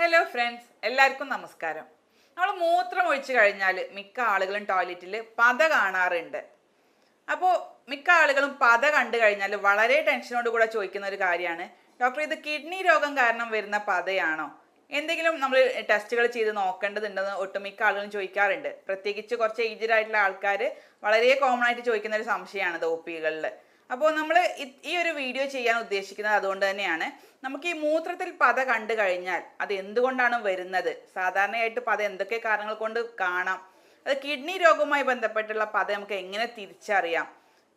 Hello friends, എല്ലാവർക്കും നമസ്കാരം. നമ്മൾ മൂത്രം ഒഴിച്ചു കഴിഞ്ഞാൽ മിക്ക ആളുകളും ടോയ്ലറ്റിൽ പത കാണാറുണ്ട്. അപ്പോൾ മിക്ക ആളുകളും പത കണ്ടു കഴിഞ്ഞാൽ വളരെ ടെൻഷനോട് കൂടെ ചോദിക്കുന്ന ഒരു കാര്യമാണ്, ഡോക്ടർ ഇത് കിഡ്നി രോഗം കാരണം വരുന്ന പതയാണോ, എന്തെങ്കിലും നമ്മൾ ടെസ്റ്റുകൾ ചെയ്ത് നോക്കേണ്ടതുണ്ടെന്ന് ഒട്ടുമിക്ക ആളുകളും ചോദിക്കാറുണ്ട്. പ്രത്യേകിച്ച് കുറച്ച് ഏജ്ഡ് ആയിട്ടുള്ള ആൾക്കാർ വളരെ കോമൺ ആയിട്ട് ചോദിക്കുന്ന ഒരു സംശയമാണ് ഒ പികളിൽ. അപ്പോൾ നമ്മൾ ഈ ഒരു വീഡിയോ ചെയ്യാൻ ഉദ്ദേശിക്കുന്നത് അതുകൊണ്ട് തന്നെയാണ്. നമുക്ക് ഈ മൂത്രത്തിൽ പത കണ്ടു കഴിഞ്ഞാൽ അത് എന്തുകൊണ്ടാണ് വരുന്നത്, സാധാരണയായിട്ട് പത എന്തൊക്കെ കാരണങ്ങൾ കൊണ്ട് കാണാം, അത് കിഡ്നി രോഗവുമായി ബന്ധപ്പെട്ടുള്ള പത നമുക്ക് എങ്ങനെ തിരിച്ചറിയാം,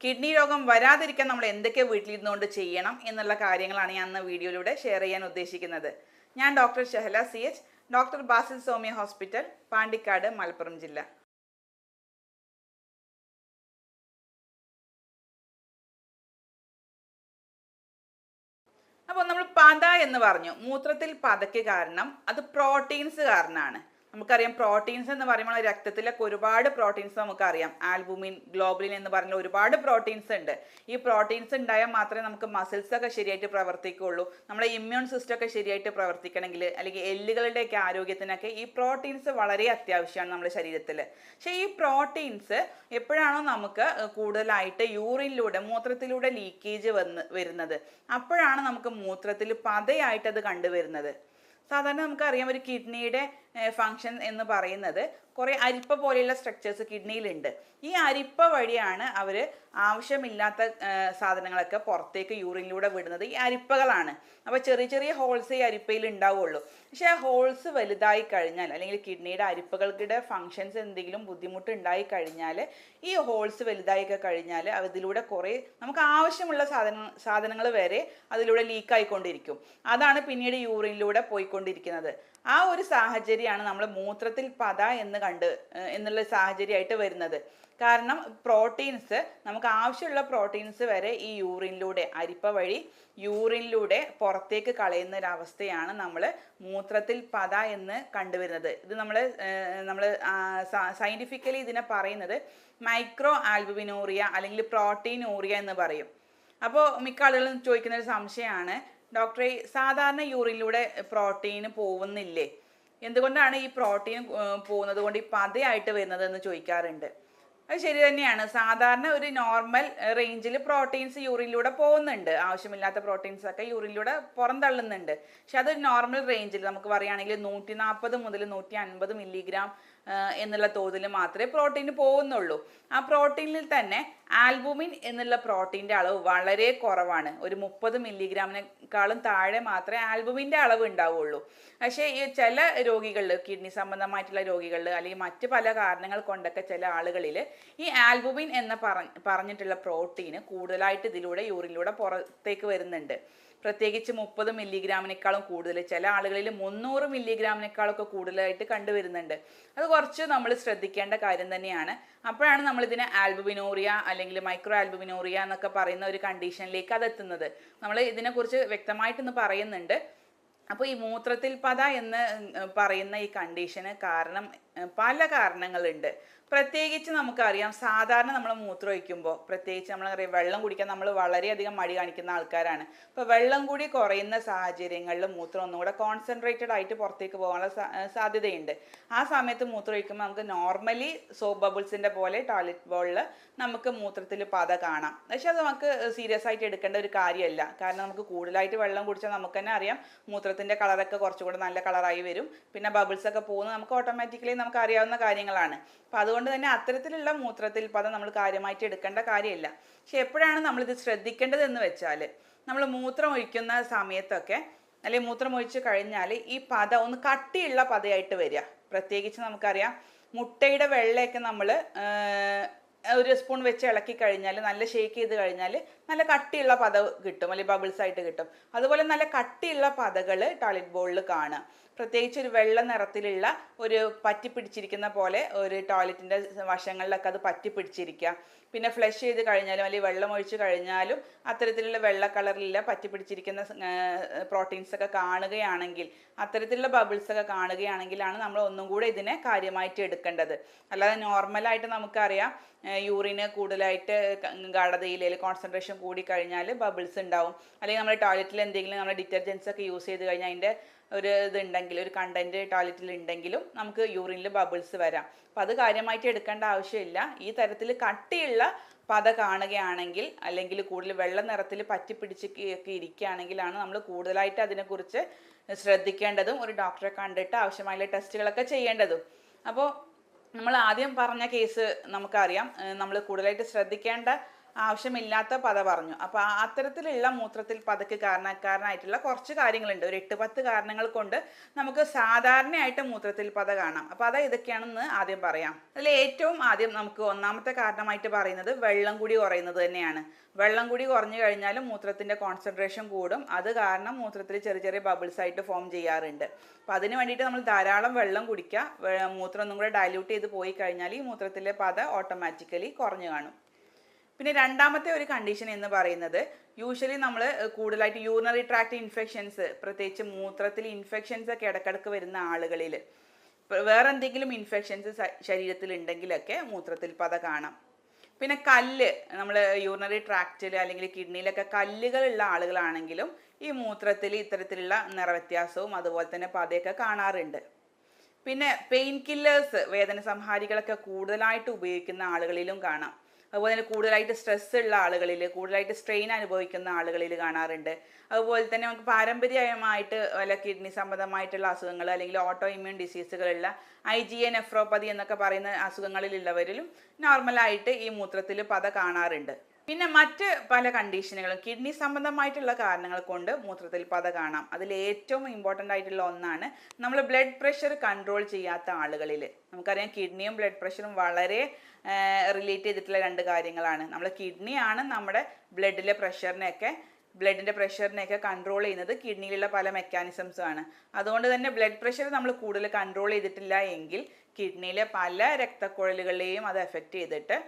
കിഡ്നി രോഗം വരാതിരിക്കാൻ നമ്മൾ എന്തൊക്കെ വീട്ടിലിരുന്നുകൊണ്ട് ചെയ്യണം എന്നുള്ള കാര്യങ്ങളാണ് ഞാൻ ഇന്ന് വീഡിയോയിലൂടെ ഷെയർ ചെയ്യാൻ ഉദ്ദേശിക്കുന്നത്. ഞാൻ doctor Shahala CH, doctor Basil Soumya hospital, Pandikkad, Malappuram ജില്ല. അപ്പോൾ നമ്മൾ പത എന്ന് പറഞ്ഞു, മൂത്രത്തിൽ പതയ്ക്ക് കാരണം അത് പ്രോട്ടീൻസ് കാരണമാണ്. നമുക്കറിയാം, പ്രോട്ടീൻസ് എന്ന് പറയുമ്പോൾ രക്തത്തിലൊക്കെ ഒരുപാട് പ്രോട്ടീൻസ് നമുക്കറിയാം. ആൽബുമിൻ, ഗ്ലോബുലിൻ എന്ന് പറഞ്ഞ ഒരുപാട് പ്രോട്ടീൻസ് ഉണ്ട്. ഈ പ്രോട്ടീൻസ് ഉണ്ടായാൽ മാത്രമേ നമുക്ക് മസിൽസ് ഒക്കെ ശരിയായിട്ട് പ്രവർത്തിക്കുകയുള്ളൂ. നമ്മുടെ ഇമ്മ്യൂൺ സിസ്റ്റം ഒക്കെ ശരിയായിട്ട് പ്രവർത്തിക്കണമെങ്കിൽ, അല്ലെങ്കിൽ എല്ലുകളുടെയൊക്കെ ആരോഗ്യത്തിനൊക്കെ ഈ പ്രോട്ടീൻസ് വളരെ അത്യാവശ്യമാണ് നമ്മുടെ ശരീരത്തിൽ. പക്ഷേ ഈ പ്രോട്ടീൻസ് എപ്പോഴാണോ നമുക്ക് കൂടുതലായിട്ട് യൂറിനിലൂടെ, മൂത്രത്തിലൂടെ ലീക്കേജ് വരുന്നത്, അപ്പോഴാണ് നമുക്ക് മൂത്രത്തിൽ പതയായിട്ട് അത് കണ്ടുവരുന്നത്. സാധാരണ നമുക്കറിയാം, ഒരു കിഡ്നിയുടെ ഫങ്ഷൻ എന്ന് പറയുന്നത് കുറേ അരിപ്പ പോലെയുള്ള സ്ട്രക്ചേഴ്സ് കിഡ്നിയിലുണ്ട്. ഈ അരിപ്പ വഴിയാണ് അവർ ആവശ്യമില്ലാത്ത സാധനങ്ങളൊക്കെ പുറത്തേക്ക് യൂറിനിലൂടെ വിടുന്നത്. ഈ അരിപ്പകളാണ്. അപ്പോൾ ചെറിയ ചെറിയ ഹോൾസ് ഈ അരിപ്പയിൽ ഉണ്ടാവുള്ളൂ. പക്ഷേ ആ ഹോൾസ് വലുതായി കഴിഞ്ഞാൽ, അല്ലെങ്കിൽ കിഡ്നിയുടെ അരിപ്പകളുടെ ഫങ്ഷൻസ് എന്തെങ്കിലും ബുദ്ധിമുട്ട് ഉണ്ടായി കഴിഞ്ഞാൽ, ഈ ഹോൾസ് വലുതായി കഴിഞ്ഞാൽ അതിലൂടെ കുറേ നമുക്ക് ആവശ്യമുള്ള സാധനങ്ങൾ വരെ അതിലൂടെ ലീക്കായിക്കൊണ്ടിരിക്കും. അതാണ് പിന്നീട് യൂറിനിലൂടെ പോയിക്കൊണ്ടിരിക്കുന്നത്. ആ ഒരു സാഹചര്യമാണ് നമ്മൾ മൂത്രത്തിൽ പത എന്നുള്ള സാഹചര്യമായിട്ട് വരുന്നത്. കാരണം പ്രോട്ടീൻസ്, നമുക്ക് ആവശ്യമുള്ള പ്രോട്ടീൻസ് വരെ ഈ യൂറിനിലൂടെ, അരിപ്പ വഴി യൂറിനിലൂടെ പുറത്തേക്ക് കളയുന്ന ഒരവസ്ഥയാണ് നമ്മൾ മൂത്രത്തിൽ പത എന്ന് കണ്ടുവരുന്നത്. ഇത് നമ്മൾ സയൻറ്റിഫിക്കലി ഇതിനെ പറയുന്നത് മൈക്രോ ആൽബുമിനൂറിയ അല്ലെങ്കിൽ പ്രോട്ടീനൂറിയ എന്ന് പറയും. അപ്പോൾ മിക്ക ആളുകളും ചോദിക്കുന്ന ഒരു സംശയമാണ്, ഡോക്ടറെ സാധാരണ യൂറിനിലൂടെ പ്രോട്ടീൻ പോകുന്നില്ലേ, എന്തുകൊണ്ടാണ് ഈ പ്രോട്ടീൻ പോകുന്നത് കൊണ്ട് ഈ പതയായിട്ട് വരുന്നത് എന്ന് ചോദിക്കാറുണ്ട്. അത് ശരി തന്നെയാണ്. സാധാരണ ഒരു നോർമൽ റേഞ്ചിൽ പ്രോട്ടീൻസ് യൂറിനിലൂടെ പോകുന്നുണ്ട്. ആവശ്യമില്ലാത്ത പ്രോട്ടീൻസ് ഒക്കെ യൂറിനിലൂടെ പുറന്തള്ളുന്നുണ്ട്. പക്ഷെ അത് നോർമൽ റേഞ്ചിൽ നമുക്ക് പറയുകയാണെങ്കിൽ 140 മുതൽ 150 മില്ലിഗ്രാം എന്നുള്ള തോതിൽ മാത്രമേ പ്രോട്ടീന് പോകുന്നുള്ളൂ. ആ പ്രോട്ടീനിൽ തന്നെ ആൽബുമിൻ എന്നുള്ള പ്രോട്ടീൻ്റെ അളവ് വളരെ കുറവാണ്. ഒരു 30 മില്ലിഗ്രാമിനേക്കാളും താഴെ മാത്രമേ ആൽബുമിൻ്റെ അളവ് ഉണ്ടാവുള്ളൂ. പക്ഷേ ഈ ചില രോഗികളിൽ, കിഡ്നി സംബന്ധമായിട്ടുള്ള രോഗികളിൽ, അല്ലെങ്കിൽ മറ്റ് പല കാരണങ്ങൾ കൊണ്ടൊക്കെ ചില ആളുകളിൽ ഈ ആൽബുമിൻ എന്ന് പറഞ്ഞിട്ടുള്ള പ്രോട്ടീന് കൂടുതലായിട്ട് ഇതിലൂടെ യൂറിനിലൂടെ പുറത്തേക്ക് വരുന്നുണ്ട്. പ്രത്യേകിച്ച് 30 മില്ലിഗ്രാമിനേക്കാളും കൂടുതൽ, ചില ആളുകളിൽ 300 മില്ലിഗ്രാമിനേക്കാളൊക്കെ കൂടുതലായിട്ട് കണ്ടുവരുന്നുണ്ട്. അത് കുറച്ച് നമ്മൾ ശ്രദ്ധിക്കേണ്ട കാര്യം തന്നെയാണ്. അപ്പോഴാണ് നമ്മളിതിനെ ആൽബുമിനൂറിയ അല്ലെങ്കിൽ മൈക്രോ ആൽബുമിനൂറിയ എന്നൊക്കെ പറയുന്ന ഒരു കണ്ടീഷനിലേക്ക് അതെത്തുന്നത്. നമ്മൾ ഇതിനെക്കുറിച്ച് വ്യക്തമായിട്ടൊന്ന് പറയുന്നുണ്ട്. അപ്പോൾ ഈ മൂത്രത്തിൽ പത എന്ന് പറയുന്ന ഈ കണ്ടീഷന് കാരണം പല കാരണങ്ങളുണ്ട്. പ്രത്യേകിച്ച് നമുക്കറിയാം, സാധാരണ നമ്മൾ മൂത്രം ഒഴിക്കുമ്പോൾ, പ്രത്യേകിച്ച് നമ്മളറിയാം, വെള്ളം കുടിക്കാൻ നമ്മൾ വളരെയധികം മടി കാണിക്കുന്ന ആൾക്കാരാണ്. അപ്പോൾ വെള്ളം കൂടി കുറയുന്ന സാഹചര്യങ്ങളിൽ മൂത്രം ഒന്നുകൂടെ കോൺസെൻട്രേറ്റഡ് ആയിട്ട് പുറത്തേക്ക് പോകാനുള്ള സാധ്യതയുണ്ട്. ആ സമയത്ത് മൂത്രം ഒഴിക്കുമ്പോൾ നമുക്ക് നോർമലി സോപ്പ് ബബിൾസിൻ്റെ പോലെ ടോയ്ലറ്റ് ബോളിൽ നമുക്ക് മൂത്രത്തിൽ പത കാണാം. പക്ഷെ അത് നമുക്ക് സീരിയസ് ആയിട്ട് എടുക്കേണ്ട ഒരു കാര്യമല്ല. കാരണം നമുക്ക് കൂടുതലായിട്ട് വെള്ളം കുടിച്ചാൽ നമുക്ക് തന്നെ അറിയാം, മൂത്രത്തിൻ്റെ കളറൊക്കെ കുറച്ചുകൂടെ നല്ല കളറായി വരും. പിന്നെ ബബിൾസ് ഒക്കെ പോകുന്നത് നമുക്ക് ഓട്ടോമാറ്റിക്കലി നമുക്ക് അറിയാവുന്ന കാര്യങ്ങളാണ്. അപ്പം അതുകൊണ്ട് തന്നെ അത്തരത്തിലുള്ള മൂത്രത്തിൽ പത നമ്മൾ കാര്യമായിട്ട് എടുക്കേണ്ട കാര്യമില്ല. പക്ഷെ എപ്പോഴാണ് നമ്മളിത് ശ്രദ്ധിക്കേണ്ടത് എന്ന് വെച്ചാൽ, നമ്മൾ മൂത്രം ഒഴിക്കുന്ന സമയത്തൊക്കെ, അല്ലെങ്കിൽ മൂത്രം ഒഴിച്ച് കഴിഞ്ഞാൽ ഈ പത ഒന്ന് കട്ടിയുള്ള പതയായിട്ട് വരിക. പ്രത്യേകിച്ച് നമുക്കറിയാം, മുട്ടയുടെ വെള്ളയൊക്കെ നമ്മൾ ഒരു സ്പൂൺ വെച്ച് ഇളക്കി കഴിഞ്ഞാൽ, നല്ല ഷേക്ക് ചെയ്ത് കഴിഞ്ഞാൽ നല്ല കട്ടിയുള്ള പത കിട്ടും, അല്ലെങ്കിൽ ബബിൾസ് ആയിട്ട് കിട്ടും. അതുപോലെ നല്ല കട്ടിയുള്ള പതകൾ ടോയ്ലറ്റ് ബോളിൽ കാണുക. പ്രത്യേകിച്ച് ഒരു വെള്ള നിറത്തിലുള്ള ഒരു പറ്റിപ്പിടിച്ചിരിക്കുന്ന പോലെ ഒരു ടോയ്ലറ്റിൻ്റെ വശങ്ങളിലൊക്കെ അത് പറ്റിപ്പിടിച്ചിരിക്കുക. പിന്നെ ഫ്ലഷ് ചെയ്ത് കഴിഞ്ഞാലും അല്ലെങ്കിൽ വെള്ളം ഒഴിച്ച് കഴിഞ്ഞാലും അത്തരത്തിലുള്ള വെള്ള കളറിലുള്ള പറ്റിപ്പിടിച്ചിരിക്കുന്ന പ്രോട്ടീൻസ് ഒക്കെ കാണുകയാണെങ്കിൽ, അത്തരത്തിലുള്ള ബബിൾസ് ഒക്കെ കാണുകയാണെങ്കിലാണ് നമ്മൾ ഒന്നും കൂടെ ഇതിനെ കാര്യമായിട്ട് എടുക്കേണ്ടത്. അല്ലാതെ നോർമലായിട്ട് നമുക്കറിയാം, യൂറിന് കൂടുതലായിട്ട് ഗാഢതയിൽ കോൺസെൻട്രേഷൻ കൂടി കഴിഞ്ഞാൽ ബബിൾസ് ഉണ്ടാവും. അല്ലെങ്കിൽ നമ്മൾ ടോയ്ലറ്റിൽ എന്തെങ്കിലും നമ്മൾ ഡിറ്റർജൻസ് ഒക്കെ യൂസ് ചെയ്ത് കഴിഞ്ഞാൽ അതിൻ്റെ ഒരു ഇതുണ്ടെങ്കിൽ, ഒരു കണ്ടന്റ് ടോയ്ലറ്റിൽ ഉണ്ടെങ്കിലും നമുക്ക് യൂറിനിൽ ബബിൾസ് വരാം. അപ്പം അത് കാര്യമായിട്ട് എടുക്കേണ്ട ആവശ്യമില്ല. ഈ തരത്തിൽ കട്ടിയുള്ള പത കാണുകയാണെങ്കിൽ അല്ലെങ്കിൽ കൂടുതൽ വെള്ള നിറത്തിൽ പറ്റി പിടിച്ച് ഒക്കെ ഇരിക്കുകയാണെങ്കിലാണ് നമ്മൾ കൂടുതലായിട്ട് അതിനെക്കുറിച്ച് ശ്രദ്ധിക്കേണ്ടതും ഒരു ഡോക്ടറെ കണ്ടിട്ട് ആവശ്യമായ ടെസ്റ്റുകളൊക്കെ ചെയ്യേണ്ടതും. അപ്പോൾ നമ്മൾ ആദ്യം പറഞ്ഞ കേസ് നമുക്കറിയാം, നമ്മൾ കൂടുതലായിട്ട് ശ്രദ്ധിക്കേണ്ട ആവശ്യമില്ലാത്ത പത പറഞ്ഞു. അപ്പോൾ അത്തരത്തിലുള്ള മൂത്രത്തിൽ പതയ്ക്ക് കാരണക്കാരനായിട്ടുള്ള കുറച്ച് കാര്യങ്ങളുണ്ട്. ഒരു 8-10 കാരണങ്ങൾ കൊണ്ട് നമുക്ക് സാധാരണയായിട്ട് മൂത്രത്തിൽ പത കാണാം. അപ്പോൾ അത് ഇതൊക്കെയാണെന്ന് ആദ്യം പറയാം. അതിൽ ഏറ്റവും ആദ്യം നമുക്ക് ഒന്നാമത്തെ കാരണമായിട്ട് പറയുന്നത് വെള്ളം കൂടി കുറയുന്നത് തന്നെയാണ്. വെള്ളം കൂടി കുറഞ്ഞു കഴിഞ്ഞാൽ മൂത്രത്തിൻ്റെ കോൺസെൻട്രേഷൻ കൂടും. അത് കാരണം മൂത്രത്തിൽ ചെറിയ ചെറിയ ബബിൾസ് ആയിട്ട് ഫോം ചെയ്യാറുണ്ട്. അപ്പോൾ അതിന് വേണ്ടിയിട്ട് നമ്മൾ ധാരാളം വെള്ളം കുടിക്കുക. മൂത്രം ഒന്നും കൂടെ ഡൈല്യൂട്ട് ചെയ്ത് പോയി കഴിഞ്ഞാൽ ഈ മൂത്രത്തിലെ പത ഓട്ടോമാറ്റിക്കലി കുറഞ്ഞു കാണും. പിന്നെ രണ്ടാമത്തെ ഒരു കണ്ടീഷൻ എന്ന് പറയുന്നത്, യൂഷ്വലി നമ്മൾ കൂടുതലായിട്ട് യൂറിനറി ട്രാക്ട് ഇൻഫെക്ഷൻസ്, പ്രത്യേകിച്ച് മൂത്രത്തിൽ ഇൻഫെക്ഷൻസ് ഒക്കെ ഇടക്കിടക്ക് വരുന്ന ആളുകളിൽ വേറെ എന്തെങ്കിലും ഇൻഫെക്ഷൻസ് ശരീരത്തിൽ ഉണ്ടെങ്കിലൊക്കെ മൂത്രത്തിൽ പത കാണാം. പിന്നെ കല്ല്, നമ്മൾ യൂറിനറി ട്രാക്റ്റിൽ അല്ലെങ്കിൽ കിഡ്നിയിലൊക്കെ കല്ലുകളുള്ള ആളുകളാണെങ്കിലും ഈ മൂത്രത്തിൽ ഇത്തരത്തിലുള്ള നിറവ്യത്യാസവും അതുപോലെ തന്നെ പതയൊക്കെ കാണാറുണ്ട്. പിന്നെ പെയിൻ കില്ലേഴ്സ്, വേദന സംഹാരികളൊക്കെ കൂടുതലായിട്ട് ഉപയോഗിക്കുന്ന ആളുകളിലും കാണാം. അതുപോലെ തന്നെ കൂടുതലായിട്ട് സ്ട്രെസ് ഉള്ള ആളുകളിൽ, കൂടുതലായിട്ട് സ്ട്രെയിൻ അനുഭവിക്കുന്ന ആളുകളിൽ കാണാറുണ്ട്. അതുപോലെ തന്നെ നമുക്ക് പാരമ്പര്യമായിട്ട് വല്ല കിഡ്നി സംബന്ധമായിട്ടുള്ള അസുഖങ്ങൾ അല്ലെങ്കിൽ ഓട്ടോ ഇമ്മ്യൂൺ ഡിസീസുകളുള്ള IgA നെഫ്രോപ്പതി എന്നൊക്കെ പറയുന്ന അസുഖങ്ങളിലുള്ളവരിലും നോർമലായിട്ട് ഈ മൂത്രത്തിൽ പത കാണാറുണ്ട്. പിന്നെ മറ്റ് പല കണ്ടീഷനുകളും കിഡ്നി സംബന്ധമായിട്ടുള്ള കാരണങ്ങൾ കൊണ്ട് മൂത്രത്തിൽ പത കാണാം. അതിൽ ഏറ്റവും ഇമ്പോർട്ടൻ്റ് ആയിട്ടുള്ള ഒന്നാണ് നമ്മൾ ബ്ലഡ് പ്രഷർ കൺട്രോൾ ചെയ്യാത്ത ആളുകളിൽ. നമുക്കറിയാം കിഡ്നിയും ബ്ലഡ് പ്രഷറും വളരെ റിലേറ്റ് ചെയ്തിട്ടുള്ള രണ്ട് കാര്യങ്ങളാണ്. നമ്മുടെ കിഡ്നിയാണ് നമ്മുടെ ബ്ലഡിൻ്റെ പ്രഷറിനെയൊക്കെ കൺട്രോൾ ചെയ്യുന്നത്. കിഡ്നിയിലുള്ള പല മെക്കാനിസംസും ആണ്. അതുകൊണ്ട് തന്നെ ബ്ലഡ് പ്രഷർ നമ്മൾ കൂടുതൽ കൺട്രോൾ ചെയ്തിട്ടില്ല എങ്കിൽ കിഡ്നിയിലെ പല രക്തക്കുഴലുകളെയും അത് എഫക്റ്റ് ചെയ്തിട്ട്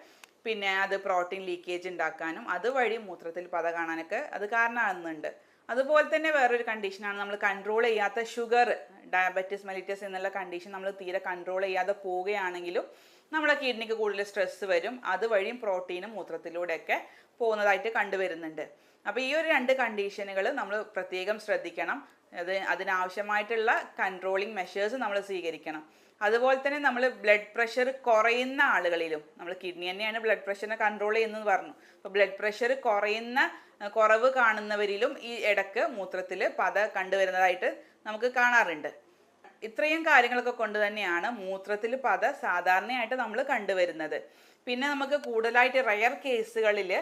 പിന്നെ അത് പ്രോട്ടീൻ ലീക്കേജ് ഉണ്ടാക്കാനും അതുവഴി മൂത്രത്തിൽ പത കാണാനൊക്കെ അത് കാരണമാകുന്നുണ്ട്. അതുപോലെ തന്നെ വേറൊരു കണ്ടീഷനാണ് നമ്മൾ കൺട്രോൾ ചെയ്യാത്ത ഷുഗർ, ഡയബറ്റിസ് മെലിറ്റസ് എന്നുള്ള കണ്ടീഷൻ നമ്മൾ തീരെ കൺട്രോൾ ചെയ്യാതെ പോവുകയാണെങ്കിലും നമ്മുടെ കിഡ്നിക്ക് കൂടുതൽ സ്ട്രെസ് വരും. അതുവഴിയും പ്രോട്ടീനും മൂത്രത്തിലൂടെയൊക്കെ പോകുന്നതായിട്ട് കണ്ടുവരുന്നുണ്ട്. അപ്പോൾ ഈ ഒരു രണ്ട് കണ്ടീഷനുകൾ നമ്മൾ പ്രത്യേകം ശ്രദ്ധിക്കണം. അതിനാവശ്യമായിട്ടുള്ള കൺട്രോളിങ് മെഷേഴ്സ് നമ്മൾ സ്വീകരിക്കണം. അതുപോലെ തന്നെ നമ്മൾ ബ്ലഡ് പ്രഷർ കുറയുന്ന ആളുകളിലും, നമ്മൾ കിഡ്നി തന്നെയാണ് ബ്ലഡ് പ്രഷറിനെ കൺട്രോൾ ചെയ്യുന്നത് പറഞ്ഞു. അപ്പോൾ ബ്ലഡ് പ്രഷർ കുറവ് കാണുന്നവരിലും ഈ ഇടക്ക് മൂത്രത്തിൽ പത കണ്ടുവരുന്നതായിട്ട് നമുക്ക് കാണാറുണ്ട്. ഇത്രയും കാര്യങ്ങളൊക്കെ കൊണ്ട് തന്നെയാണ് മൂത്രത്തിൽ പത സാധാരണയായിട്ട് നമ്മൾ കണ്ടുവരുന്നത്. പിന്നെ നമുക്ക് കൂടുതലായിട്ട് റയർ കേസുകളിൽ,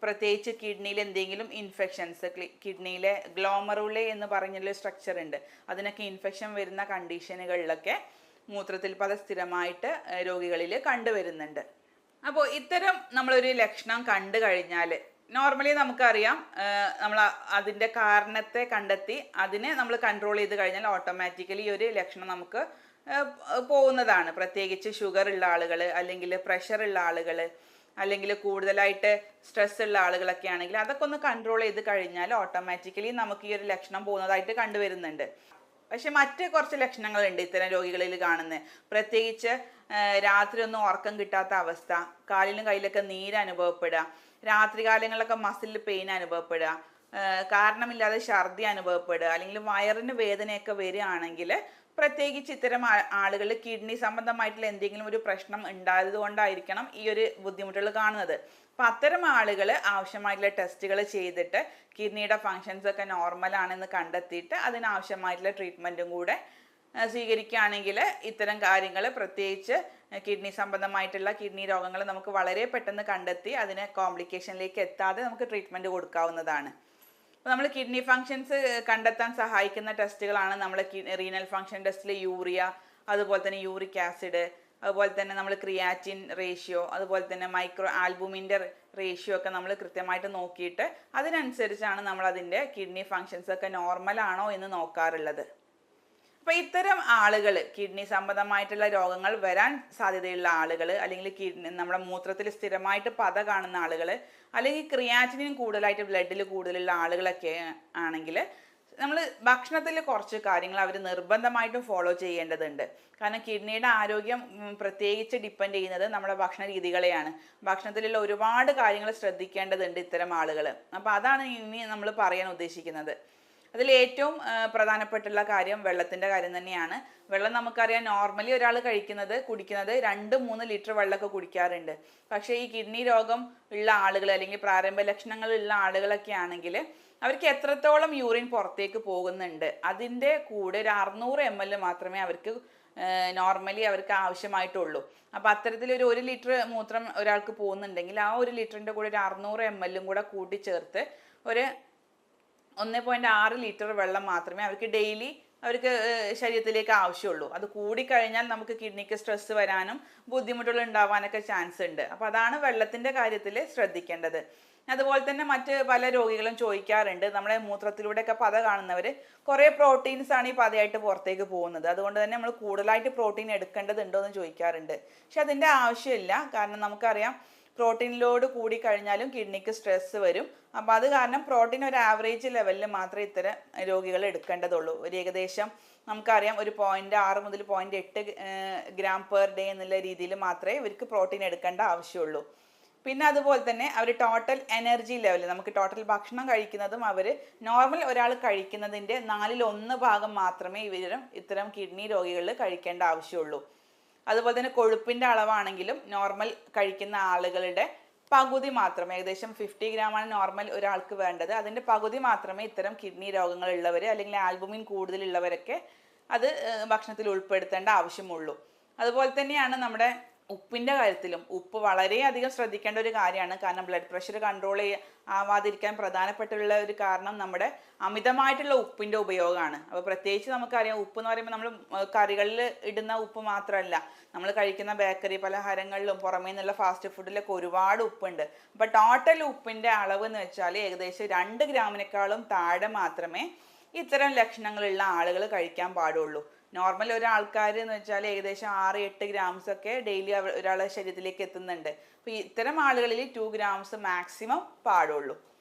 പ്രത്യേകിച്ച് കിഡ്നിയിൽ എന്തെങ്കിലും ഇൻഫെക്ഷൻസ്, കിഡ്നിയിലെ ഗ്ലോമറുലെ എന്ന് പറഞ്ഞൊരു സ്ട്രക്ചർ ഉണ്ട്, അതിനൊക്കെ ഇൻഫെക്ഷൻ വരുന്ന കണ്ടീഷനുകളിലൊക്കെ മൂത്രത്തിൽ പത സ്ഥിരമായിട്ട് രോഗികളിൽ കണ്ടുവരുന്നുണ്ട്. അപ്പോൾ ഇത്തരം നമ്മളൊരു ലക്ഷണം കണ്ടു കഴിഞ്ഞാൽ നോർമലി നമുക്കറിയാം, നമ്മൾ അതിൻ്റെ കാരണത്തെ കണ്ടെത്തി അതിനെ നമ്മൾ കൺട്രോൾ ചെയ്ത് കഴിഞ്ഞാൽ ഓട്ടോമാറ്റിക്കലി ഈ ഒരു ലക്ഷണം നമുക്ക് പോകുന്നതാണ്. പ്രത്യേകിച്ച് ഷുഗർ ഉള്ള ആളുകൾ അല്ലെങ്കിൽ പ്രഷർ ഉള്ള ആളുകൾ അല്ലെങ്കിൽ കൂടുതലായിട്ട് സ്ട്രെസ് ഉള്ള ആളുകളൊക്കെ ആണെങ്കിൽ അതൊക്കെ ഒന്ന് കൺട്രോൾ ചെയ്ത് കഴിഞ്ഞാൽ ഓട്ടോമാറ്റിക്കലി നമുക്ക് ഈ ഒരു ലക്ഷണം പോകുന്നതായിട്ട് കണ്ടുവരുന്നുണ്ട്. പക്ഷെ മറ്റ് കുറച്ച് ലക്ഷണങ്ങളുണ്ട് ഇത്തരം രോഗികളിൽ കാണുന്നത്. പ്രത്യേകിച്ച് രാത്രി ഒന്നും ഉറക്കം കിട്ടാത്ത അവസ്ഥ, കാലിലും കയ്യിലൊക്കെ നീര് അനുഭവപ്പെടുക, രാത്രികാലങ്ങളിലൊക്കെ മസിൽ പെയിൻ അനുഭവപ്പെടുക, കാരണമില്ലാതെ ഛർദി അനുഭവപ്പെടുക, അല്ലെങ്കിൽ വയറിന് വേദനയൊക്കെ വരികയാണെങ്കിൽ പ്രത്യേകിച്ച് ഇത്തരം ആളുകൾ കിഡ്നി സംബന്ധമായിട്ടുള്ള എന്തെങ്കിലും ഒരു പ്രശ്നം ഉണ്ടായത് കൊണ്ടായിരിക്കണം ഈ ഒരു ബുദ്ധിമുട്ടുകൾ കാണുന്നത്. അപ്പം അത്തരം ആളുകൾ ആവശ്യമായിട്ടുള്ള ടെസ്റ്റുകൾ ചെയ്തിട്ട് കിഡ്നിയുടെ ഫങ്ഷൻസ് ഒക്കെ നോർമലാണെന്ന് കണ്ടെത്തിയിട്ട് അതിനാവശ്യമായിട്ടുള്ള ട്രീറ്റ്മെൻറ്റും കൂടെ സ്വീകരിക്കുകയാണെങ്കിൽ ഇത്തരം കാര്യങ്ങൾ, പ്രത്യേകിച്ച് കിഡ്നി സംബന്ധമായിട്ടുള്ള കിഡ്നി രോഗങ്ങൾ നമുക്ക് വളരെ പെട്ടെന്ന് കണ്ടെത്തി അതിന് കോംപ്ലിക്കേഷനിലേക്ക് എത്താതെ നമുക്ക് ട്രീറ്റ്മെൻറ്റ് കൊടുക്കാവുന്നതാണ്. അപ്പോൾ നമ്മൾ കിഡ്നി ഫങ്ഷൻസ് കണ്ടെത്താൻ സഹായിക്കുന്ന ടെസ്റ്റുകളാണ് നമ്മൾ റീനൽ ഫങ്ഷൻ ടെസ്റ്റിൽ യൂറിയ, അതുപോലെ തന്നെ യൂറിക് ആസിഡ്, അതുപോലെ തന്നെ നമ്മൾ ക്രിയാറ്റിൻ റേഷ്യോ, അതുപോലെ തന്നെ മൈക്രോ ആൽബുമിൻ്റെ റേഷ്യോ ഒക്കെ നമ്മൾ കൃത്യമായിട്ട് നോക്കിയിട്ട് അതിനനുസരിച്ചാണ് നമ്മൾ അതിൻ്റെ കിഡ്നി ഫങ്ഷൻസ് ഒക്കെ നോർമലാണോ എന്ന് നോക്കാറുള്ളത്. അപ്പോൾ ഇത്തരം ആളുകൾ, കിഡ്നി സംബന്ധമായിട്ടുള്ള രോഗങ്ങൾ വരാൻ സാധ്യതയുള്ള ആളുകൾ, അല്ലെങ്കിൽ നമ്മുടെ മൂത്രത്തിൽ സ്ഥിരമായിട്ട് പത കാണുന്ന ആളുകൾ, അല്ലെങ്കിൽ ക്രിയാറ്റിനും കൂടുതലായിട്ട് ബ്ലഡിൽ കൂടുതലുള്ള ആളുകളൊക്കെ ആണെങ്കിൽ നമ്മൾ ഭക്ഷണത്തിൽ കുറച്ച് കാര്യങ്ങൾ അവർ നിർബന്ധമായിട്ടും ഫോളോ ചെയ്യേണ്ടതുണ്ട്. കാരണം കിഡ്നിയുടെ ആരോഗ്യം പ്രത്യേകിച്ച് ഡിപ്പെൻഡ് ചെയ്യുന്നത് നമ്മുടെ ഭക്ഷണ രീതികളെയാണ്. ഭക്ഷണത്തിലുള്ള ഒരുപാട് കാര്യങ്ങൾ ശ്രദ്ധിക്കേണ്ടതുണ്ട് ഇത്തരം ആളുകൾ. അപ്പോൾ അതാണ് ഇനി നമ്മൾ പറയാൻ ഉദ്ദേശിക്കുന്നത്. അതിൽ ഏറ്റവും പ്രധാനപ്പെട്ടുള്ള കാര്യം വെള്ളത്തിൻ്റെ കാര്യം തന്നെയാണ്. വെള്ളം നമുക്കറിയാം, നോർമലി ഒരാൾ കുടിക്കുന്നത് 2-3 ലിറ്റർ വെള്ളമൊക്കെ കുടിക്കാറുണ്ട്. പക്ഷേ ഈ കിഡ്നി രോഗം ഉള്ള ആളുകൾ അല്ലെങ്കിൽ പ്രാരംഭ ലക്ഷണങ്ങളുള്ള ആളുകളൊക്കെ ആണെങ്കിൽ അവർക്ക് എത്രത്തോളം യൂറിൻ പുറത്തേക്ക് പോകുന്നുണ്ട് അതിൻ്റെ കൂടെ ഒരു 600 ml മാത്രമേ അവർക്ക് നോർമലി അവർക്ക് ആവശ്യമായിട്ടുള്ളൂ. അപ്പോൾ അത്തരത്തിലൊരു 1 ലിറ്റർ മൂത്രം ഒരാൾക്ക് പോകുന്നുണ്ടെങ്കിൽ ആ 1 ലിറ്ററിൻ്റെ കൂടെ ഒരു 600 ml കൂടെ കൂട്ടിച്ചേർത്ത് ഒരു 1.6 ലിറ്റർ വെള്ളം മാത്രമേ അവർക്ക് ഡെയിലി അവർക്ക് ശരീരത്തിലേക്ക് ആവശ്യമുള്ളൂ. അത് കൂടിക്കഴിഞ്ഞാൽ നമുക്ക് കിഡ്നിക്ക് സ്ട്രെസ് വരാനും ബുദ്ധിമുട്ടുകൾ ഉണ്ടാവാനൊക്കെ ചാൻസ് ഉണ്ട്. അപ്പോൾ അതാണ് വെള്ളത്തിൻ്റെ കാര്യത്തിൽ ശ്രദ്ധിക്കേണ്ടത്. അതുപോലെ തന്നെ മറ്റ് പല രോഗികളും ചോദിക്കാറുണ്ട്, നമ്മുടെ മൂത്രത്തിലൂടെയൊക്കെ പത കാണുന്നവർ കുറേ പ്രോട്ടീൻസ് ആണ് ഈ പതയായിട്ട് പുറത്തേക്ക് പോകുന്നത്, അതുകൊണ്ട് തന്നെ നമ്മൾ കൂടുതലായിട്ട് പ്രോട്ടീൻ എടുക്കേണ്ടതുണ്ടോ എന്ന് ചോദിക്കാറുണ്ട്. പക്ഷെ അതിൻ്റെ ആവശ്യമില്ല. കാരണം നമുക്കറിയാം പ്രോട്ടീൻ ലോഡ് കൂടി കഴിഞ്ഞാലും കിഡ്നിക്ക് സ്ട്രെസ് വരും. അപ്പോൾ അത് കാരണം പ്രോട്ടീൻ ഒരു ആവറേജ് ലെവലിൽ മാത്രമേ ഇത്തരം രോഗികൾ എടുക്കേണ്ടതുള്ളൂ. ഒരു ഏകദേശം നമുക്കറിയാം ഒരു 0.6 മുതൽ 0.8 ഗ്രാം പെർ ഡേ എന്നുള്ള രീതിയിൽ മാത്രമേ ഇവർക്ക് പ്രോട്ടീൻ എടുക്കേണ്ട ആവശ്യമുള്ളൂ. പിന്നെ അതുപോലെ തന്നെ അവർ ടോട്ടൽ എനർജി ലെവൽ, നമുക്ക് ടോട്ടൽ ഭക്ഷണം കഴിക്കുന്നതും അവർ നോർമൽ ഒരാൾ കഴിക്കുന്നതിൻ്റെ 1/4 ഭാഗം മാത്രമേ ഇത്തരം കിഡ്നി രോഗികളിൽ കഴിക്കേണ്ട ആവശ്യമുള്ളൂ. അതുപോലെ തന്നെ കൊഴുപ്പിൻ്റെ അളവാണെങ്കിലും നോർമൽ കഴിക്കുന്ന ആളുകളുടെ പകുതി മാത്രമേ, ഏകദേശം 50 ഗ്രാമാണ് നോർമൽ ഒരാൾക്ക് വേണ്ടത്, അതിൻ്റെ പകുതി മാത്രമേ ഇത്തരം കിഡ്നി രോഗങ്ങളുള്ളവർ അല്ലെങ്കിൽ ആൽബുമിൻ കൂടുതലുള്ളവരൊക്കെ അത് ഭക്ഷണത്തിൽ ഉൾപ്പെടുത്തേണ്ട ആവശ്യമുള്ളൂ. അതുപോലെ തന്നെയാണ് നമ്മുടെ ഉപ്പിൻ്റെ കാര്യത്തിലും. ഉപ്പ് വളരെയധികം ശ്രദ്ധിക്കേണ്ട ഒരു കാര്യമാണ്. കാരണം ബ്ലഡ് പ്രഷർ കൺട്രോൾ ആവാതിരിക്കാൻ പ്രധാനപ്പെട്ടുള്ള ഒരു കാരണം നമ്മുടെ അമിതമായിട്ടുള്ള ഉപ്പിൻ്റെ ഉപയോഗമാണ്. അപ്പോൾ പ്രത്യേകിച്ച് നമുക്കറിയാം, ഉപ്പ് എന്ന് പറയുമ്പോൾ നമ്മൾ കറികളിൽ ഇടുന്ന ഉപ്പ് മാത്രമല്ല, നമ്മൾ കഴിക്കുന്ന ബേക്കറി പലഹാരങ്ങളിലും പുറമേ നിന്നുള്ള ഫാസ്റ്റ് ഫുഡിലൊക്കെ ഒരുപാട് ഉപ്പുണ്ട്. അപ്പോൾ ടോട്ടൽ ഉപ്പിൻ്റെ അളവ് എന്ന് വെച്ചാൽ ഏകദേശം 2 ഗ്രാമിനേക്കാളും താഴെ മാത്രമേ ഇത്തരം ലക്ഷണങ്ങളുള്ള ആളുകൾ കഴിക്കാൻ പാടുള്ളൂ. നോർമൽ ഒരാൾക്കാർ എന്ന് വെച്ചാൽ ഏകദേശം 6-8 ഗ്രാംസ് ഒക്കെ ഡെയിലി ഒരാളുടെ ശരീരത്തിലേക്ക് എത്തുന്നുണ്ട്. അപ്പോൾ ഇത്തരം ആളുകളിൽ 2 ഗ്രാംസ് മാക്സിമം പാടുള്ളൂ.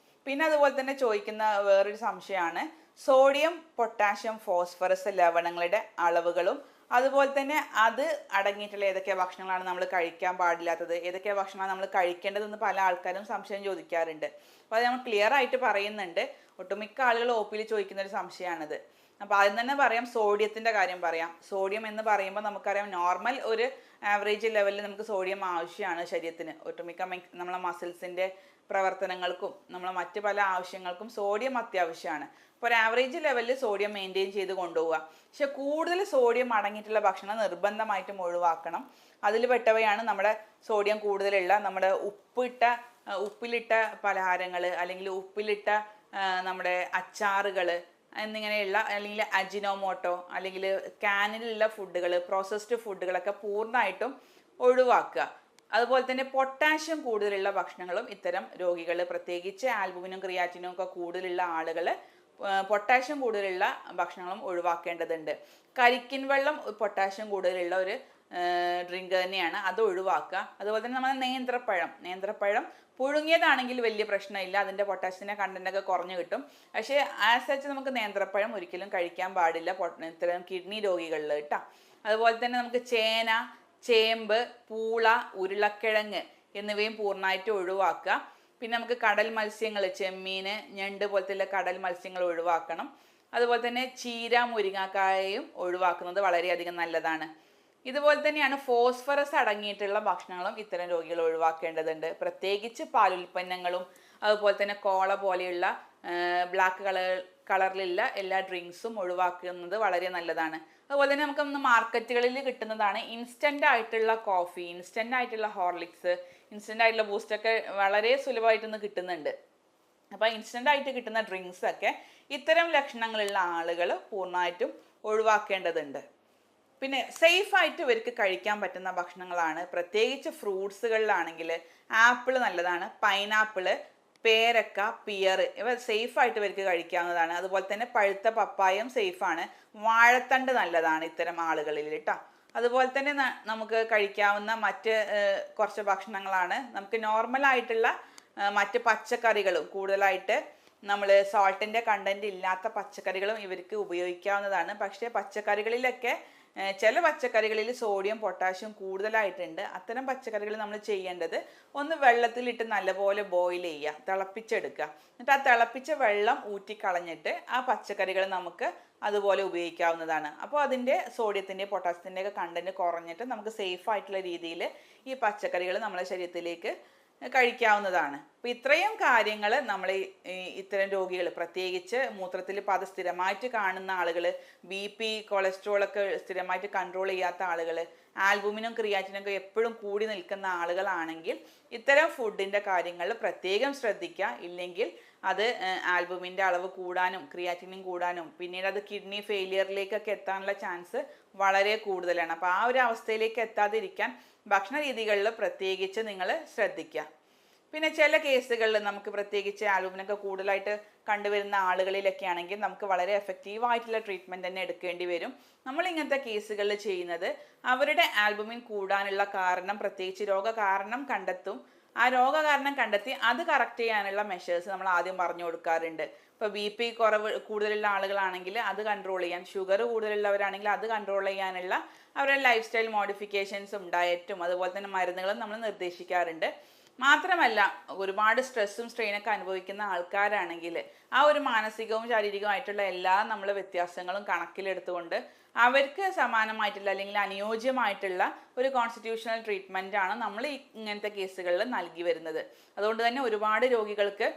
പിന്നെ അതുപോലെ തന്നെ ചോദിക്കുന്ന വേറൊരു സംശയമാണ് സോഡിയം, പൊട്ടാഷ്യം, ഫോസ്ഫറസ് ലവണങ്ങളുടെ അളവുകളും അതുപോലെ തന്നെ അത് അടങ്ങിയിട്ടുള്ള ഏതൊക്കെ ഭക്ഷണങ്ങളാണ് നമ്മൾ കഴിക്കാൻ പാടില്ലാത്തത്, ഏതൊക്കെ ഭക്ഷണമാണ് നമ്മൾ കഴിക്കേണ്ടതെന്ന് പല ആൾക്കാരും സംശയം ചോദിക്കാറുണ്ട്. അപ്പോൾ അത് നമ്മൾ ക്ലിയർ ആയിട്ട് പറയുന്നുണ്ട്. ഒട്ടുമിക്ക ആളുകൾ OP ചോദിക്കുന്ന ഒരു സംശയമാണിത്. അപ്പോൾ ആദ്യം തന്നെ പറയാം, സോഡിയത്തിൻ്റെ കാര്യം പറയാം. സോഡിയം എന്ന് പറയുമ്പോൾ നമുക്കറിയാം നോർമൽ ഒരു ആവറേജ് ലെവലിൽ നമുക്ക് സോഡിയം ആവശ്യമാണ് ശരീരത്തിന്. ഒട്ടുമിക്ക നമ്മളെ മസിൽസിൻ്റെ പ്രവർത്തനങ്ങൾക്കും നമ്മളെ മറ്റ് പല ആവശ്യങ്ങൾക്കും സോഡിയം അത്യാവശ്യമാണ്. അപ്പോൾ ഒരു ആവറേജ് ലെവലിൽ സോഡിയം മെയിൻറ്റെയിൻ ചെയ്ത് കൊണ്ടുപോവുക. പക്ഷെ കൂടുതൽ സോഡിയം അടങ്ങിയിട്ടുള്ള ഭക്ഷണം നിർബന്ധമായിട്ടും ഒഴിവാക്കണം. അതിൽ പെട്ടവയാണ് നമ്മുടെ സോഡിയം കൂടുതലുള്ള നമ്മുടെ ഉപ്പിലിട്ട പലഹാരങ്ങൾ അല്ലെങ്കിൽ ഉപ്പിലിട്ട നമ്മുടെ അച്ചാറുകൾ എന്നിങ്ങനെയുള്ള, അല്ലെങ്കിൽ അജിനോമോട്ടോ അല്ലെങ്കിൽ ക്യാനിലുള്ള ഫുഡുകൾ, പ്രോസസ്ഡ് ഫുഡുകളൊക്കെ പൂർണ്ണമായിട്ടും ഒഴിവാക്കുക. അതുപോലെ തന്നെ പൊട്ടാഷ്യം കൂടുതലുള്ള ഭക്ഷണങ്ങളും ഇത്തരം രോഗികൾ, പ്രത്യേകിച്ച് ആൽബുമിനും ക്രിയാറ്റിനും ഒക്കെ കൂടുതലുള്ള ആളുകൾ പൊട്ടാഷ്യം കൂടുതലുള്ള ഭക്ഷണങ്ങളും ഒഴിവാക്കേണ്ടതുണ്ട്. കരിക്കിൻ വെള്ളം പൊട്ടാഷ്യം കൂടുതലുള്ള ഒരു ഡ്രിങ്ക് തന്നെയാണ്, അത് ഒഴിവാക്കുക. അതുപോലെ തന്നെ നമ്മൾ നേന്ത്രപ്പഴം പുഴുങ്ങിയതാണെങ്കിൽ വലിയ പ്രശ്നമില്ല, അതിൻ്റെ പൊട്ടാഷ്യത്തിൻ്റെ കണ്ടൻ്റൊക്കെ കുറഞ്ഞു കിട്ടും. പക്ഷേ ആസ് സച്ച് നമുക്ക് നേന്ത്രപ്പഴം ഒരിക്കലും കഴിക്കാൻ പാടില്ല ഇത്തരം കിഡ്നി രോഗികളിൽ കേട്ടോ. അതുപോലെ തന്നെ നമുക്ക് ചേന, ചേമ്പ്, പൂള, ഉരുളക്കിഴങ്ങ് എന്നിവയും പൂർണ്ണമായിട്ട് ഒഴിവാക്കുക. പിന്നെ നമുക്ക് കടൽ മത്സ്യങ്ങൾ, ചെമ്മീൻ, ഞണ്ട് പോലത്തെ കടൽ മത്സ്യങ്ങൾ ഒഴിവാക്കണം. അതുപോലെ തന്നെ ചീര, മുരിങ്ങാക്കായയും ഒഴിവാക്കുന്നത് വളരെയധികം നല്ലതാണ്. ഇതുപോലെ തന്നെയാണ് ഫോസ്ഫറസ് അടങ്ങിയിട്ടുള്ള ഭക്ഷണങ്ങളും ഇത്തരം രോഗികൾ ഒഴിവാക്കേണ്ടതുണ്ട്. പ്രത്യേകിച്ച് പാലുൽപ്പന്നങ്ങളും അതുപോലെ തന്നെ കോള പോലെയുള്ള ബ്ലാക്ക് കളറിലുള്ള എല്ലാ ഡ്രിങ്ക്സും ഒഴിവാക്കുന്നത് വളരെ നല്ലതാണ്. അതുപോലെ തന്നെ നമുക്ക് മാർക്കറ്റുകളിൽ കിട്ടുന്നതാണ് ഇൻസ്റ്റൻ്റ് ആയിട്ടുള്ള കോഫി, ഇൻസ്റ്റൻ്റ് ആയിട്ടുള്ള ഹോർലിക്സ്, ഇൻസ്റ്റൻ്റ് ആയിട്ടുള്ള ബൂസ്റ്റൊക്കെ വളരെ സുലഭമായിട്ടൊന്ന് കിട്ടുന്നുണ്ട്. അപ്പോൾ ഇൻസ്റ്റൻ്റ് ആയിട്ട് കിട്ടുന്ന ഡ്രിങ്ക്സൊക്കെ ഇത്തരം ലക്ഷണങ്ങളുള്ള ആളുകൾ പൂർണ്ണമായിട്ടും ഒഴിവാക്കേണ്ടതുണ്ട്. പിന്നെ സേഫായിട്ട് ഇവർക്ക് കഴിക്കാൻ പറ്റുന്ന ഭക്ഷണങ്ങളാണ്, പ്രത്യേകിച്ച് ഫ്രൂട്ട്സുകളിലാണെങ്കിൽ ആപ്പിൾ നല്ലതാണ്, പൈനാപ്പിള്, പേരക്ക, പിയർ ഇവ സേഫായിട്ട് ഇവർക്ക് കഴിക്കാവുന്നതാണ്. അതുപോലെ തന്നെ പഴുത്ത പപ്പായം സേഫാണ്, വാഴത്തണ്ട് നല്ലതാണ് ഇത്തരം ആളുകളിൽ കേട്ടോ. അതുപോലെ തന്നെ നമുക്ക് കഴിക്കാവുന്ന മറ്റ് കുറച്ച് ഭക്ഷണങ്ങളാണ്, നമുക്ക് നോർമലായിട്ടുള്ള മറ്റ് പച്ചക്കറികളും കൂടുതലായിട്ട് നമ്മൾ സോൾട്ടിൻ്റെ കണ്ടന്റ് ഇല്ലാത്ത പച്ചക്കറികളും ഇവർക്ക് ഉപയോഗിക്കാവുന്നതാണ്. പക്ഷേ പച്ചക്കറികളിലൊക്കെ ചില പച്ചക്കറികളിൽ സോഡിയം പൊട്ടാഷ്യം കൂടുതലായിട്ടുണ്ട്. അത്തരം പച്ചക്കറികൾ നമ്മൾ ചെയ്യേണ്ടത് ഒന്ന് വെള്ളത്തിലിട്ട് നല്ലപോലെ ബോയിൽ ചെയ്യുക, തിളപ്പിച്ചെടുക്കുക. എന്നിട്ട് ആ തിളപ്പിച്ച വെള്ളം ഊറ്റിക്കളഞ്ഞിട്ട് ആ പച്ചക്കറികൾ നമുക്ക് അതുപോലെ ഉപയോഗിക്കാവുന്നതാണ്. അപ്പോൾ അതിൻ്റെ സോഡിയത്തിൻ്റെ പൊട്ടാസ്യത്തിൻ്റെ ഒക്കെ കണ്ടന്റ് കുറഞ്ഞിട്ട് നമുക്ക് സേഫ് ആയിട്ടുള്ള രീതിയിൽ ഈ പച്ചക്കറികൾ നമ്മുടെ ശരീരത്തിലേക്ക് കഴിക്കാവുന്നതാണ്. അപ്പോൾ ഇത്രയും കാര്യങ്ങൾ നമ്മൾ ഇത്തരം രോഗികൾ, പ്രത്യേകിച്ച് മൂത്രത്തിൽ പത സ്ഥിരമായിട്ട് കാണുന്ന ആളുകൾ, BP കൊളസ്ട്രോളൊക്കെ സ്ഥിരമായിട്ട് കൺട്രോൾ ചെയ്യാത്ത ആളുകൾ, ആൽബുമിനും ക്രിയാറ്റിനും ഒക്കെ എപ്പോഴും കൂടി നിൽക്കുന്ന ആളുകളാണെങ്കിൽ ഇത്തരം ഫുഡിൻ്റെ കാര്യങ്ങൾ പ്രത്യേകം ശ്രദ്ധിക്കുക. ഇല്ലെങ്കിൽ അത് ആൽബുമിൻ്റെ അളവ് കൂടാനും ക്രിയാറ്റിനും കൂടാനും പിന്നീട് അത് കിഡ്നി ഫെയിലിയറിലേക്കൊക്കെ എത്താനുള്ള ചാൻസ് വളരെ കൂടുതലാണ്. അപ്പോൾ ആ ഒരു അവസ്ഥയിലേക്ക് എത്താതിരിക്കാൻ ഭക്ഷണ രീതികളിൽ പ്രത്യേകിച്ച് നിങ്ങൾ ശ്രദ്ധിക്കുക. പിന്നെ ചില കേസുകളിൽ നമുക്ക് പ്രത്യേകിച്ച് ആൽബുമിനൊക്കെ കൂടുതലായിട്ട് കണ്ടുവരുന്ന ആളുകളിലൊക്കെ ആണെങ്കിൽ നമുക്ക് വളരെ എഫക്റ്റീവായിട്ടുള്ള ട്രീറ്റ്മെൻറ്റ് തന്നെ എടുക്കേണ്ടി വരും. നമ്മൾ ഇങ്ങനത്തെ കേസുകളിൽ ചെയ്യുന്നത് അവരുടെ ആൽബുമിൻ കൂടാനുള്ള കാരണം, പ്രത്യേകിച്ച് രോഗകാരണം കണ്ടെത്തും. ആ രോഗകാരണം കണ്ടെത്തി അത് കറക്റ്റ് ചെയ്യാനുള്ള മെഷേഴ്സ് നമ്മൾ ആദ്യം പറഞ്ഞു കൊടുക്കാറുണ്ട്. ഇപ്പോൾ BP കൂടുതലുള്ള ആളുകളാണെങ്കിൽ അത് കൺട്രോൾ ചെയ്യാൻ, ഷുഗർ കൂടുതലുള്ളവരാണെങ്കിൽ അത് കൺട്രോൾ ചെയ്യാനുള്ള അവരുടെ ലൈഫ് സ്റ്റൈൽ മോഡിഫിക്കേഷൻസും ഡയറ്റും അതുപോലെ തന്നെ മരുന്നുകളും നമ്മൾ നിർദ്ദേശിക്കാറുണ്ട്. മാത്രമല്ല ഒരുപാട് സ്ട്രെസ്സും സ്ട്രെയിനൊക്കെ അനുഭവിക്കുന്ന ആൾക്കാരാണെങ്കിൽ ആ ഒരു മാനസികവും ശാരീരികവുമായിട്ടുള്ള എല്ലാ നമ്മൾ വ്യത്യാസങ്ങളും കണക്കിലെടുത്തുകൊണ്ട് അവർക്ക് സമാനമായിട്ടുള്ള അല്ലെങ്കിൽ അനുയോജ്യമായിട്ടുള്ള ഒരു കോൺസ്റ്റിറ്റ്യൂഷണൽ ട്രീറ്റ്മെൻ്റ് ആണ് നമ്മൾ ഇങ്ങനത്തെ കേസുകളിൽ നൽകി വരുന്നത്. അതുകൊണ്ട് തന്നെ ഒരുപാട് രോഗികൾക്ക്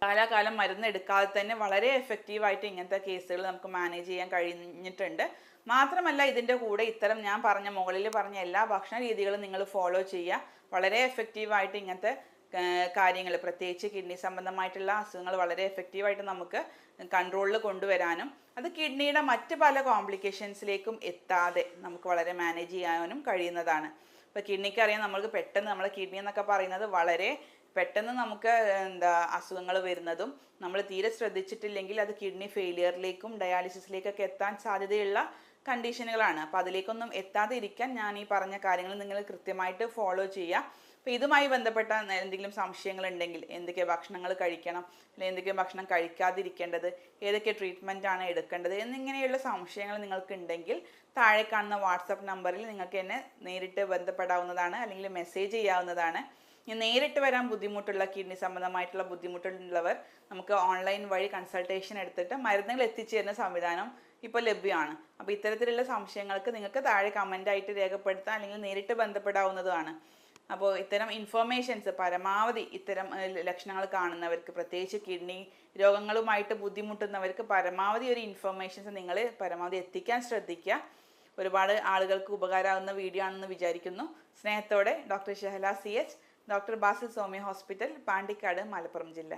കാലാകാലം മരുന്ന് എടുക്കാതെ തന്നെ വളരെ എഫക്റ്റീവായിട്ട് ഇങ്ങനത്തെ കേസുകൾ നമുക്ക് മാനേജ് ചെയ്യാൻ കഴിഞ്ഞിട്ടുണ്ട്. മാത്രമല്ല ഇതിൻ്റെ കൂടെ ഇത്തരം ഞാൻ മുകളിൽ പറഞ്ഞ എല്ലാ ഭക്ഷണ രീതികളും നിങ്ങൾ ഫോളോ ചെയ്യുക. വളരെ എഫക്റ്റീവായിട്ട് ഇങ്ങനത്തെ കാര്യങ്ങൾ, പ്രത്യേകിച്ച് കിഡ്നി സംബന്ധമായിട്ടുള്ള അസുഖങ്ങൾ വളരെ എഫക്റ്റീവായിട്ട് നമുക്ക് കൺട്രോളിൽ കൊണ്ടുവരാനും അത് കിഡ്നിയുടെ മറ്റ് പല കോംപ്ലിക്കേഷൻസിലേക്കും എത്താതെ നമുക്ക് വളരെ മാനേജ് ചെയ്യാനും കഴിയുന്നതാണ്. ഇപ്പോൾ കിഡ്നിക്ക് അറിയാം, നമ്മൾക്ക് പെട്ടെന്ന് നമ്മുടെ കിഡ്നി എന്നൊക്കെ പറയുന്നത് വളരെ പെട്ടെന്ന് നമുക്ക് അസുഖങ്ങൾ വരുന്നതും നമ്മൾ തീരെ ശ്രദ്ധിച്ചിട്ടില്ലെങ്കിൽ അത് കിഡ്നി ഫെയിലിയറിലേക്കും ഡയാലിസിസിലേക്കൊക്കെ എത്താൻ സാധ്യതയുള്ള കണ്ടീഷനുകളാണ്. അപ്പോൾ അതിലേക്കൊന്നും എത്താതെ ഇരിക്കാൻ ഞാൻ ഈ പറഞ്ഞ കാര്യങ്ങൾ നിങ്ങൾ കൃത്യമായിട്ട് ഫോളോ ചെയ്യുക. അപ്പോൾ ഇതുമായി ബന്ധപ്പെട്ട എന്തെങ്കിലും സംശയങ്ങൾ ഉണ്ടെങ്കിൽ, എന്തൊക്കെ ഭക്ഷണങ്ങൾ കഴിക്കണം, അല്ലെങ്കിൽ എന്തൊക്കെ ഭക്ഷണം കഴിക്കാതിരിക്കേണ്ടത്, ഏതൊക്കെ ട്രീറ്റ്മെൻ്റ് ആണ് എടുക്കേണ്ടത് എന്നിങ്ങനെയുള്ള സംശയങ്ങൾ നിങ്ങൾക്ക് ഉണ്ടെങ്കിൽ താഴെ കാണുന്ന വാട്സപ്പ് നമ്പറിൽ നിങ്ങൾക്ക് എന്നെ നേരിട്ട് ബന്ധപ്പെടാവുന്നതാണ്, അല്ലെങ്കിൽ മെസ്സേജ് ചെയ്യാവുന്നതാണ്. നേരിട്ട് വരാൻ ബുദ്ധിമുട്ടുള്ള, കിഡ്നി സംബന്ധമായിട്ടുള്ള ബുദ്ധിമുട്ടുള്ളവർ നമുക്ക് ഓൺലൈൻ വഴി കൺസൾട്ടേഷൻ എടുത്തിട്ട് മരുന്നുകൾ എത്തിച്ചേരുന്ന സംവിധാനം ഇപ്പോൾ ലഭ്യമാണ്. അപ്പോൾ ഇത്തരത്തിലുള്ള സംശയങ്ങൾക്ക് നിങ്ങൾക്ക് താഴെ കമൻ്റായിട്ട് രേഖപ്പെടുത്താം, അല്ലെങ്കിൽ നേരിട്ട് ബന്ധപ്പെടാവുന്നതാണ്. അപ്പോൾ ഇത്തരം ഇൻഫർമേഷൻസ് പരമാവധി ഇത്തരം ലക്ഷണങ്ങൾ കാണുന്നവർക്ക്, പ്രത്യേകിച്ച് കിഡ്നി രോഗങ്ങളുമായിട്ട് ബുദ്ധിമുട്ടുന്നവർക്ക് പരമാവധി ഒരു ഇൻഫർമേഷൻസ് നിങ്ങൾ പരമാവധി എത്തിക്കാൻ ശ്രദ്ധിക്കുക. ഒരുപാട് ആളുകൾക്ക് ഉപകാരമാകുന്ന വീഡിയോ ആണെന്ന് വിചാരിക്കുന്നു. സ്നേഹത്തോടെ doctor Shahala CH, doctor Basil Soumya hospital, Pandikkad, Malappuram ജില്ല.